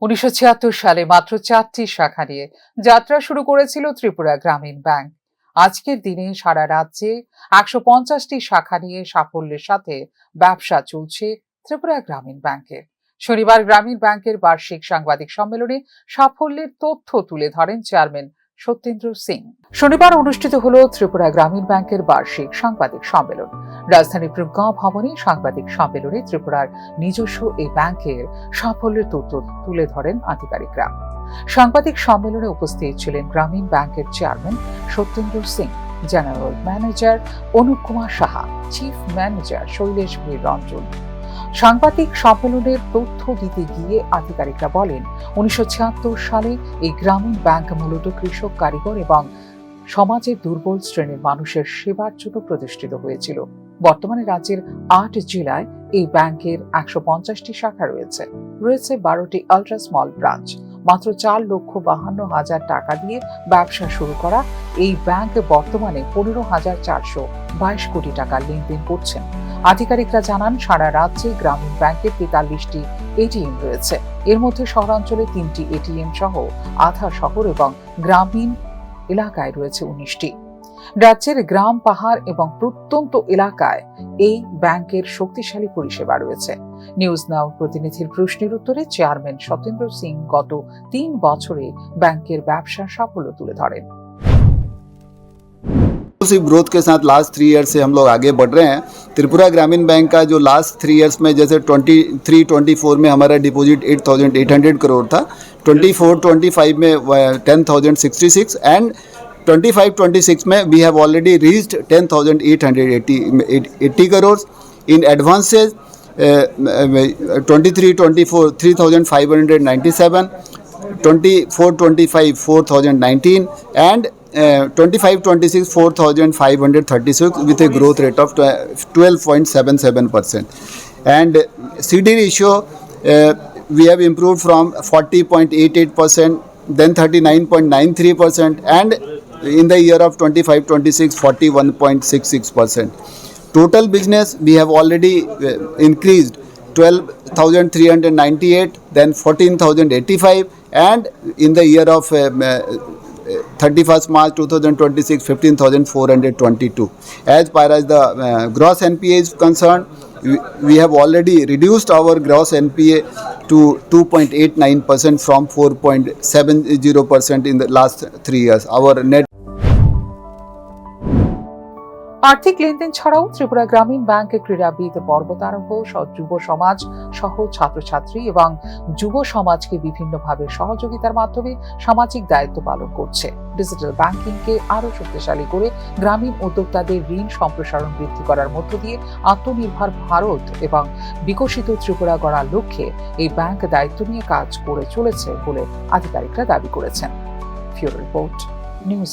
1976 সালে মাত্র 4টি শাখা নিয়ে যাত্রা শুরু করেছিল ত্রিপুরা গ্রামীণ ব্যাংক। আজকের দিনে সারা রাজ্যে 150টি শাখা নিয়ে সাফল্যের সাথে ব্যবসা চলছে ত্রিপুরা গ্রামীণ ব্যাংকের। শনিবার গ্রামীণ ব্যাংকের বার্ষিক সাংবাদিক সম্মেলনে সাফল্যের তথ্য তুলে ধরেন চেয়ারম্যান সত্যেন্দ্র সিং। শনিবার অনুষ্ঠিত হল ত্রিপুরা গ্রামীণ ব্যাংকের বার্ষিক সাংবাদিক সম্মেলন। রাজধানীর প্রজ্ঞা ভবনে সাংবাদিক সম্মেলনে ত্রিপুরার নিজস্ব এই ব্যাংকের সাফল্যের তথ্য তুলে ধরেন আধিকারিকরা। সাংবাদিক সম্মেলনে উপস্থিত ছিলেন গ্রামীণ ব্যাংকের chairman Satyendra Singh, general manager Anup Kumar Saha, chief manager Shailesh বীর রঞ্জন। সাংবাদিক সম্মেলনের তথ্য দিতে গিয়ে আধিকারিকরা বলেন, 1976 সালে এই গ্রামীণ ব্যাংক মূলত কৃষক, কারিগর এবং সমাজের দুর্বল শ্রেণীর মানুষের সেবার জন্য প্রতিষ্ঠিত হয়েছিল। বর্তমানে রাজ্যের 8 জেলায় এই ব্যাংকের 150টি শাখা রয়েছে 12টি আল্ট্রা স্মল ব্রাঞ্চ। মাত্র 4,52,000 টাকা দিয়ে ব্যবসা শুরু করা এই ব্যাংক বর্তমানে 15,422 কোটি টাকা লেনদেন করছেন। আধিকারিকরা জানান, সারা রাজ্যে গ্রামীণ ব্যাংকের 43টি এটিএম রয়েছে। এর মধ্যে শহরাঞ্চলে 3টি এটিএম সহ আধা শহর এবং গ্রামীণ এলাকায় রয়েছে 19টি। রাজ্যের গ্রাম, পাহাড় এবং প্রত্যন্ত এলাকায় এই ব্যাংকের শক্তিশালী পরিষেবা রয়েছে। নিউজ নাও প্রতিনিধির প্রশ্নের উত্তরে চেয়ারম্যান সত্যেন্দ্র সিং গত 3 বছরে ব্যাংকের ব্যবসার সাফল্য তুলে ধরেন। ग्रोथ के साथ लास्ट 3 ईयर से हम लोग आगे बढ़ रहे हैं। त्रिपुरा ग्रामीण बैंक का जो लास्ट 3 ईयर्स में जैसे 23-24 में हमारा डिपॉजिट 8,800 करोड़ था, 24-25 में 10,066 एंड 25-26 में we have already reached 10,880 crore in advances. 23-24 3,597, 24-25 4,019 and 25-26 4,536 with a growth rate of 12.77%. And CD ratio we have improved from 40.88%, then 39.93%, and in the year of 25-26 41.66%. Total business we have already increased 12,398, then 14,085, and in the year of 31st March 2026 15,422. As far as the gross NPA is concerned, we have already reduced our gross NPA to 2.89% from 4.70% in the last 3 years. Our net আর্থিক লেনদেন ছাড়াও ত্রিপুরা গ্রামীণ ব্যাংকের ক্রীড়াবিদ, পর্বতারোহ, যুব সমাজ সহ ছাত্রছাত্রী এবং যুব সমাজকে বিভিন্নভাবে সহযোগিতার মাধ্যমে সামাজিক দায়িত্ব পালন করছে। ডিজিটাল ব্যাংকিংকে আরও শক্তিশালী করে গ্রামীণ উদ্যোক্তাদের ঋণ সম্প্রসারণ বৃদ্ধি করার মধ্য দিয়ে আত্মনির্ভর ভারত এবং বিকশিত ত্রিপুরা গড়ার লক্ষ্যে এই ব্যাংক দায়িত্ব নিয়ে কাজ করে চলেছে বলে আধিকারিকরা দাবি করেছেন। ফিউরো রিপোর্ট, নিউজ।